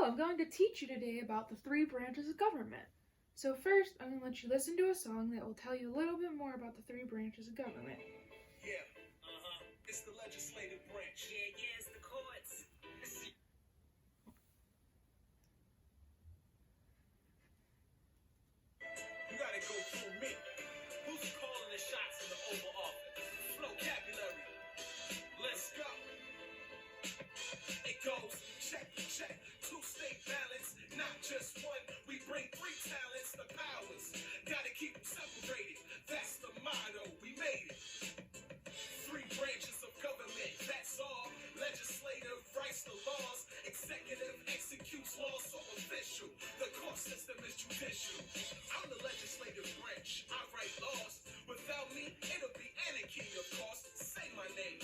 I'm going to teach you today about the three branches of government. So first, I'm going to let you listen to a song that will tell you a little bit more about the three branches of government. Yeah, it's the legislative branch. Yeah, it's the courts. You gotta go through me. Who's calling the shots in the Oval Office? Vocabulary. Let's go. It goes check, check, two-state balance, not just one. We bring three talents, the powers. Gotta keep them separated. That's the motto. We made it. Three branches of government, that's all. Legislative writes the laws. Executive executes laws so official. The court system is judicial. I'm the legislative branch. I write laws. Without me, it'll be anarchy, of course. Say my name.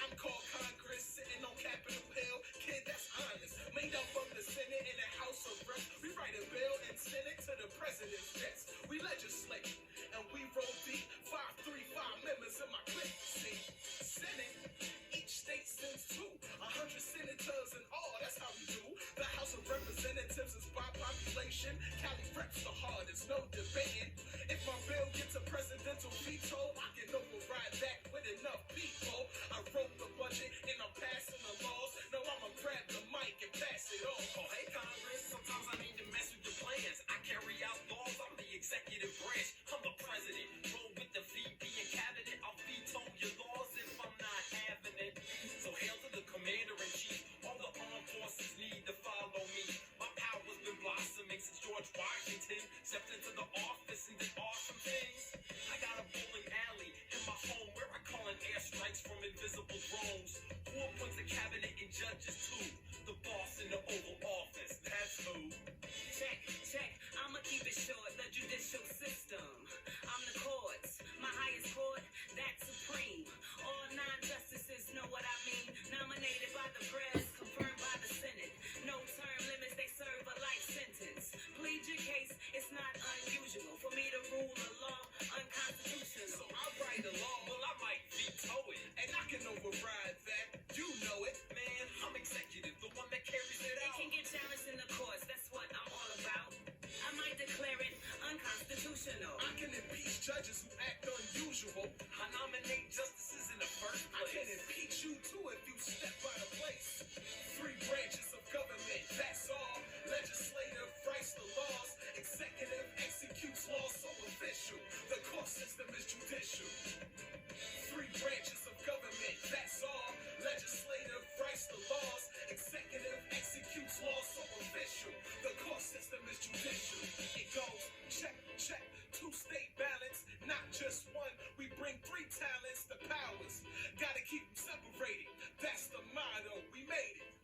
I'm called Congress, sitting on Capitol Hill. Kid, that's honest. Made up of the Senate and the House of Reps. We write a bill and send it to the president's desk. We legislate, and we roll deep. 535 members in my clique. See, Senate, each state sends 100 senators in all. That's how we do. The House of Representatives is by population. Cali reps the hardest, no debating. If my bill gets a presidential veto, I can override that with enough people. I wrote the budget and I'm passing the laws. No, I'ma grab the mic and pass it on. Oh, hey, Congress, sometimes I need to mess with your plans. I carry out laws, I'm the executive branch. I'm the president. Roll with the VP and cabinet. I'll veto your laws if I'm not having it. So hail to the commander-in-chief. All the armed forces need to follow me. My power's been blossoming since George Washington stepped into the office and did awesome things. I got a bowling alley in my home where I call in airstrikes from invisible drones. Who appoints the cabinet and judges too? The boss in the Oval Office, that's who. Check, check, I'ma keep it short, the judicial system. I'm the courts, my highest court, that's supreme. All 9 justices know what I mean. Nominated by the press, confirmed by the Senate. No term limits, they serve a life sentence. Plead your case, it's not unusual for me to rule a law unconstitutional. So I write a law, well I might veto it, and I can override that. You know it, man. I'm executive, the one that carries it It out. can get challenged in the courts, that's what I'm all about. I might declare it unconstitutional. I can impeach judges who act unusual. I nominate justices in the first place. I can impeach you too if you step out of place. Three branches of government, that's all. Legislative writes the laws. Executive executes laws so official. The court system is judicial. Three branches of government, that's all. Legislative writes the laws. Executive executes laws so official. The court system is judicial. It goes check, check, two-state balance, not just one. We bring three talents, the powers. Gotta keep them separated. That's the motto. We made it.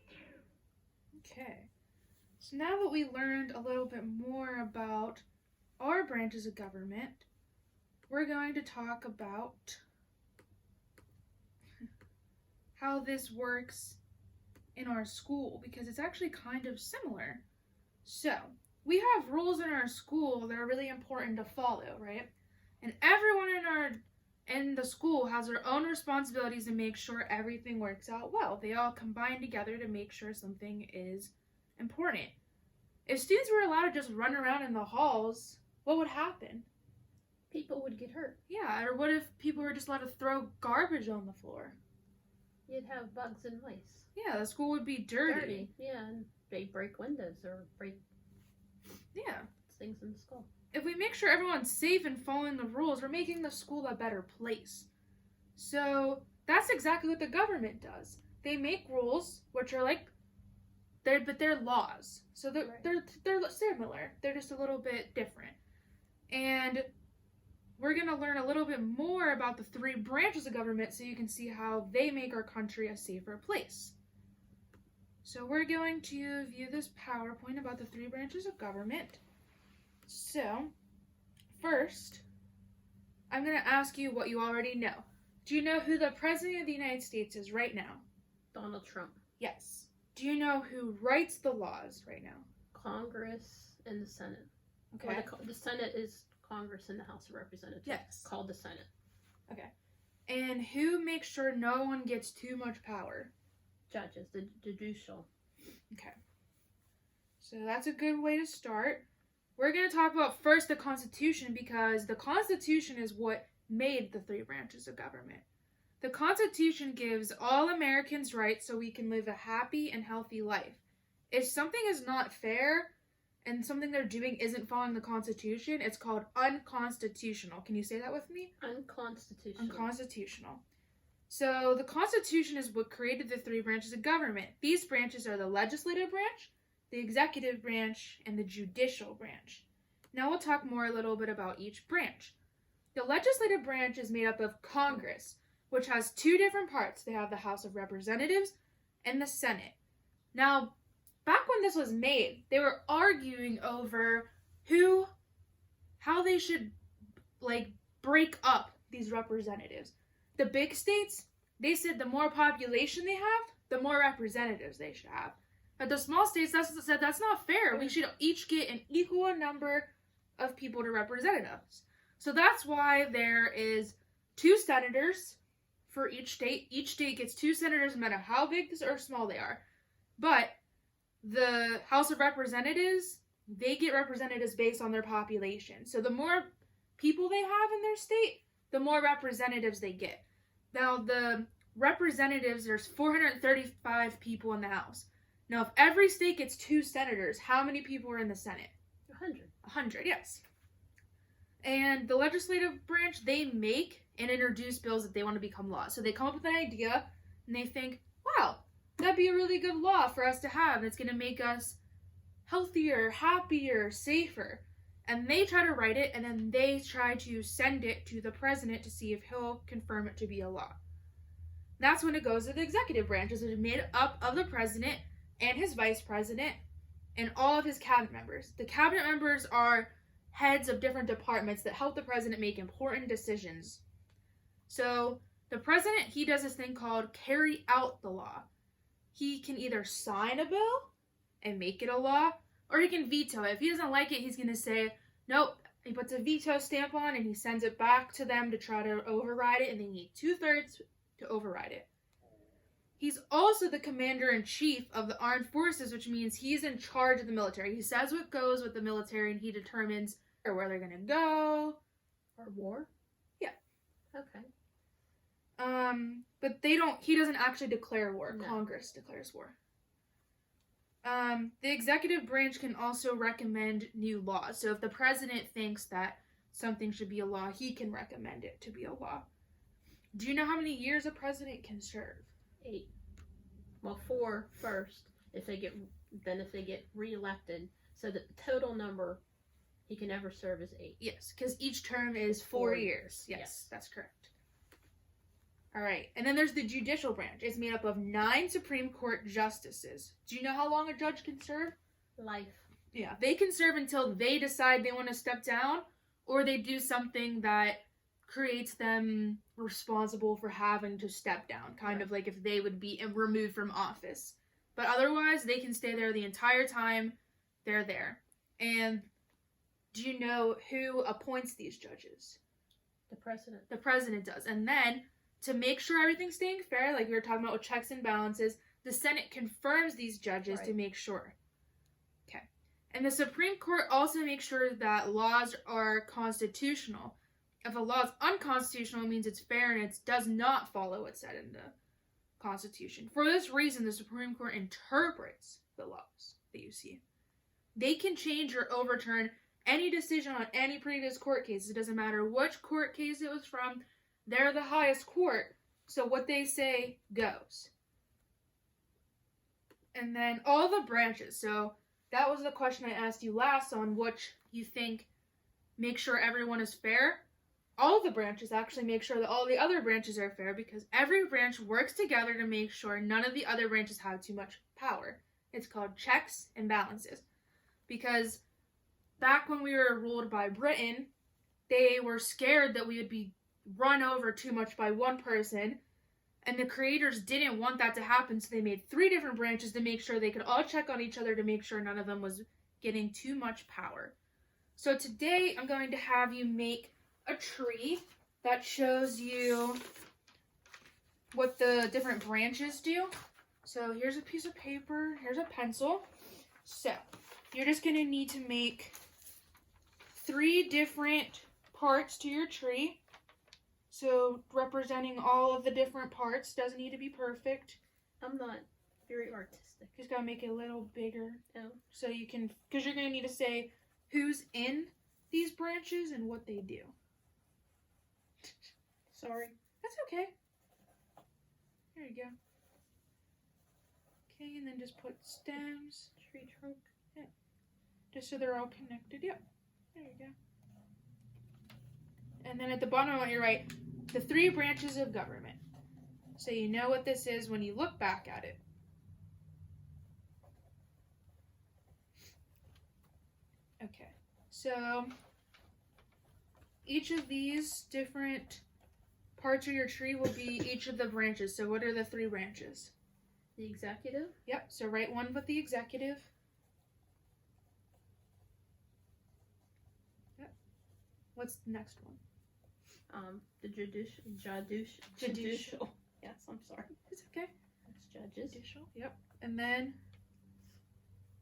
Okay. So now that we learned a little bit more about our branches of government, we're going to talk about how this works in our school, because it's actually kind of similar. So, we have rules in our school that are really important to follow, right? And everyone in the school has their own responsibilities to make sure everything works out well. They all combine together to make sure something is important. If students were allowed to just run around in the halls, what would happen? People would get hurt. Yeah, or what if people were just allowed to throw garbage on the floor? You'd have bugs and lice. Yeah, the school would be dirty. Yeah, and they break windows or break Yeah. things in the school. If we make sure everyone's safe and following the rules, we're making the school a better place. So that's exactly what the government does. They make rules, which are like, they're laws. So they're similar. They're just a little bit different. And we're going to learn a little bit more about the three branches of government so you can see how they make our country a safer place. So we're going to view this PowerPoint about the three branches of government. So, first, I'm going to ask you what you already know. Do you know who the President of the United States is right now? Donald Trump. Yes. Do you know who writes the laws right now? Congress and the Senate. Okay. Or the Senate is Congress and the House of Representatives. Yes. Called the Senate. Okay. And who makes sure no one gets too much power? Judges, the judicial. Okay. So that's a good way to start. We're going to talk about first the Constitution, because the Constitution is what made the three branches of government. The Constitution gives all Americans rights so we can live a happy and healthy life. If something is not fair and something they're doing isn't following the Constitution, it's called unconstitutional. Can you say that with me? Unconstitutional. Unconstitutional. So the Constitution is what created the three branches of government. These branches are the legislative branch, the executive branch, and the judicial branch. Now we'll talk more a little bit about each branch. The legislative branch is made up of Congress, which has two different parts. They have the House of Representatives and the Senate. Now, back when this was made, they were arguing over how they should, break up these representatives. The big states, they said the more population they have, the more representatives they should have. But the small states said that's not fair. We should each get an equal number of people to represent us. So that's why there is 2 senators for each state. Each state gets 2 senators no matter how big or small they are. But the House of Representatives, they get representatives based on their population. So the more people they have in their state, the more representatives they get. Now the representatives, there's 435 people in the House. Now, if every state gets 2 senators, how many people are in the Senate? 100. 100, yes. And the legislative branch, they make and introduce bills that they want to become law. So they come up with an idea, and they think, wow, that'd be a really good law for us to have, and it's going to make us healthier, happier, safer. And they try to write it, and then they try to send it to the president to see if he'll confirm it to be a law. That's when it goes to the executive branch. It's made up of the president and his vice president, and all of his cabinet members. The cabinet members are heads of different departments that help the president make important decisions. So the president, he does this thing called carry out the law. He can either sign a bill and make it a law, or he can veto it. If he doesn't like it, he's going to say, nope. He puts a veto stamp on and he sends it back to them to try to override it, and they need 2/3 to override it. He's also the commander-in-chief of the armed forces, which means he's in charge of the military. He says what goes with the military, and he determines where they're going to go. Or war? Yeah. Okay. But he doesn't actually declare war. No. Congress declares war. The executive branch can also recommend new laws. So if the president thinks that something should be a law, he can recommend it to be a law. Do you know how many years a president can serve? 8. Well, 4 first. If they get reelected, so that the total number he can ever serve is 8. Yes, because each term is 4 4 years. Yes, Yes. that's correct. All right, and then there's the judicial branch. It's made up of 9 Supreme Court justices. Do you know how long a judge can serve? Life. Yeah, they can serve until they decide they want to step down, or they do something that creates them responsible for having to step down, kind of like if they would be removed from office. But otherwise, they can stay there the entire time they're there. And do you know who appoints these judges? The president. The president does. And then, to make sure everything's staying fair, like we were talking about with checks and balances, the Senate confirms these judges to make sure. Okay. And the Supreme Court also makes sure that laws are constitutional. If a law is unconstitutional, it means it's fair and it does not follow what's said in the Constitution. For this reason, the Supreme Court interprets the laws that you see. They can change or overturn any decision on any previous court case. It doesn't matter which court case it was from. They're the highest court, so what they say goes. And then all the branches. So that was the question I asked you last on which you think make sure everyone is fair. All of the branches actually make sure that all the other branches are fair, because every branch works together to make sure none of the other branches have too much power. It's called checks and balances. Because back when we were ruled by Britain, they were scared that we would be run over too much by one person, and the creators didn't want that to happen, so they made 3 different branches to make sure they could all check on each other to make sure none of them was getting too much power. So today I'm going to have you make a tree that shows you what the different branches do. So here's a piece of paper, here's a pencil. So, you're just going to need to make 3 different parts to your tree. So, representing all of the different parts. Doesn't need to be perfect. I'm not very artistic. Just got to make it a little bigger. Oh. So you can, because you're going to need to say who's in these branches and what they do. Sorry. That's okay. There you go. Okay, and then just put stems. Tree trunk. Just so they're all connected. Yep. There you go. And then at the bottom, I want you to write the 3 branches of government. So you know what this is when you look back at it. Okay. So each of these different parts of your tree will be each of the branches. So what are the 3 branches? The executive. Yep. So write one with the executive. What's the next one? The judicial. Yes, I'm sorry. It's okay. That's judges. Judicial. Yep. And then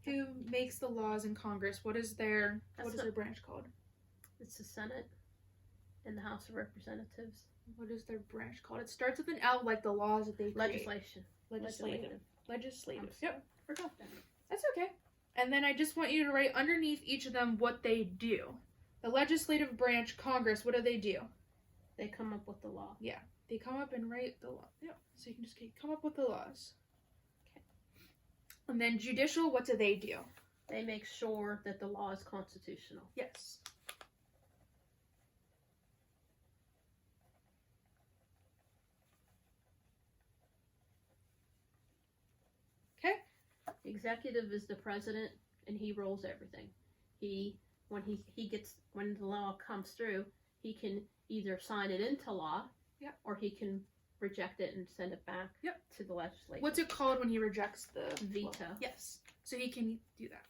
who makes the laws in Congress? What is their branch called? It's the Senate and the House of Representatives. What is their branch called? It starts with an L, like the laws that they create. Legislation. Legislative. I'm Yep. Forgot that. That's okay. And then I just want you to write underneath each of them what they do. The legislative branch, Congress, what do? They come up with the law. They come up and write the law. Yep. So you can just come up with the laws. Okay. And then judicial, what do? They make sure that the law is constitutional. Yes. Okay. Executive is the president, and he rules everything. When the law comes through, he can either sign it into law, or he can reject it and send it back to the legislature. What's it called when he rejects the Veto. law? Yes. So he can do that.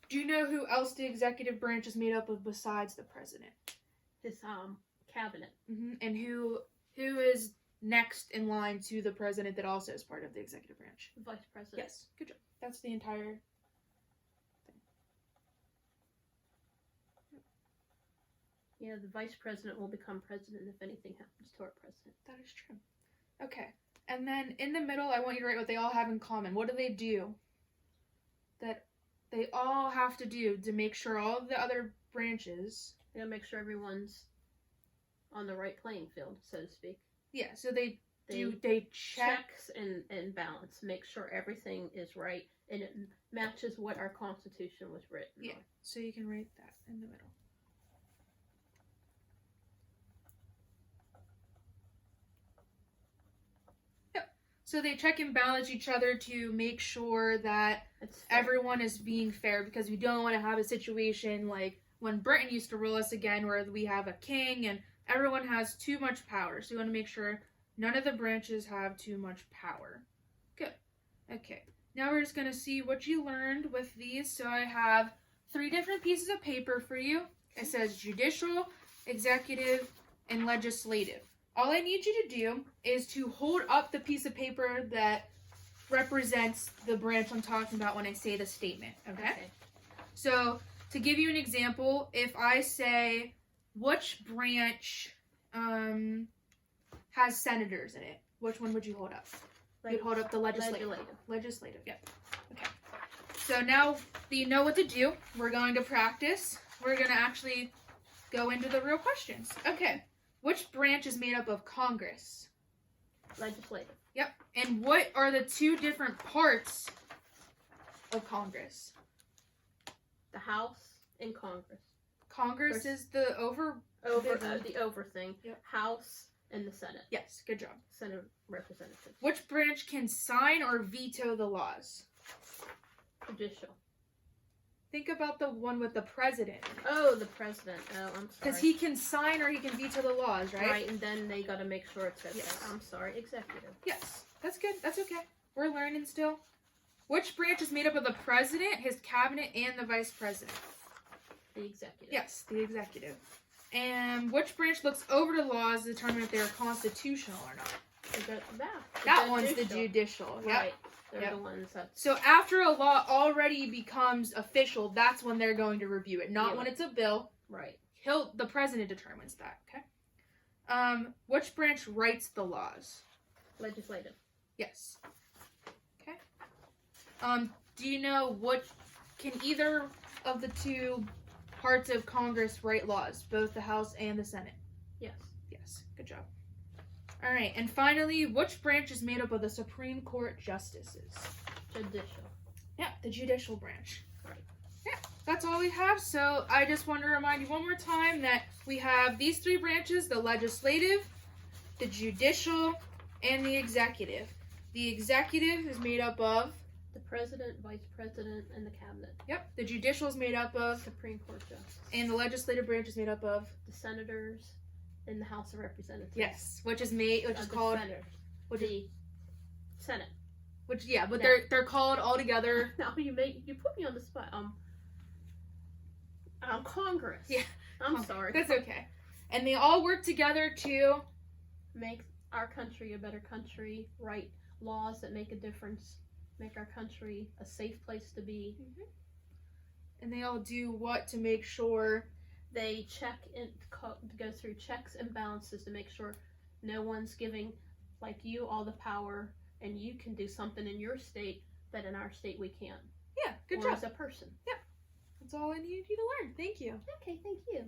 Do you know who else the executive branch is made up of besides the president? His cabinet. And who is next in line to the president that also is part of the executive branch? The vice president. Yes. Good job. That's the entire thing. Yeah, the vice president will become president if anything happens to our president. That is true. Okay. And then in the middle, I want you to write what they all have in common. What do they do that they all have to do to make sure all of the other branches... They gotta make sure everyone's on the right playing field, so to speak. Yeah, so they check... Checks and balance. Make sure everything is right and it matches what our Constitution was written on. So you can write that in the middle. So they check and balance each other to make sure that everyone is being fair, because we don't want to have a situation like when Britain used to rule us again, where we have a king and everyone has too much power. So we want to make sure none of the branches have too much power. Good. Okay. Now we're just going to see what you learned with these. So I have 3 different pieces of paper for you. It says judicial, executive, and legislative. All I need you to do is to hold up the piece of paper that represents the branch I'm talking about when I say the statement, okay? So, to give you an example, if I say, which branch has senators in it, which one would you hold up? You'd hold up the legislative. Legislative, yep. Okay. So now that you know what to do, we're going to practice. We're going to actually go into the real questions. Okay. Which branch is made up of Congress? Legislative. Yep. And what are the 2 different parts of Congress? The House and Congress. Congress is the over thing. Yep. House and the Senate. Yes, good job. Senate representatives. Which branch can sign or veto the laws? Judicial. Think about the one with the president. Oh, the president. Oh, I'm sorry. Because he can sign or he can veto the laws, right? Right, and then they got to make sure it's okay. Yes. I'm sorry, executive. Yes, that's good. That's okay. We're learning still. Which branch is made up of the president, his cabinet, and the vice president? The executive. Yes, the executive. And which branch looks over the laws to determine if they're constitutional or not? That That one's the judicial. Yep. Right. They're Yep. the ones that. So after a law already becomes official, that's when they're going to review it, not Yeah. when it's a bill. Right. The president determines that. Okay. Which branch writes the laws? Legislative. Yes. Okay. Do you know can either of the two parts of Congress write laws, both the House and the Senate? Yes. Yes. Good job. All right, and finally, which branch is made up of the Supreme Court justices? Judicial. Yeah, the judicial branch. Right. Yeah, that's all we have. So I just want to remind you one more time that we have these three branches: the legislative, the judicial, and the executive. The executive is made up of, The president, vice president, and the cabinet. yep, the judicial is made up of, Supreme Court justice. and the legislative branch is made up of, The senators in the House of Representatives. yes, which is The called, senators. which is, The Senate. yeah, but Yeah. they're called all together. Now you put me on the spot. Congress. Yeah. I'm sorry. That's okay. And they all work together to, Make our country a better country. Write laws that make a difference. Make our country a safe place to be. and they all do what to make sure, They check and go through checks and balances to make sure no one's giving like you all the power, and you can do something in your state that in our state we can't. yeah, good or job. as a person. That's all I needed you to learn. Thank you. Okay, thank you.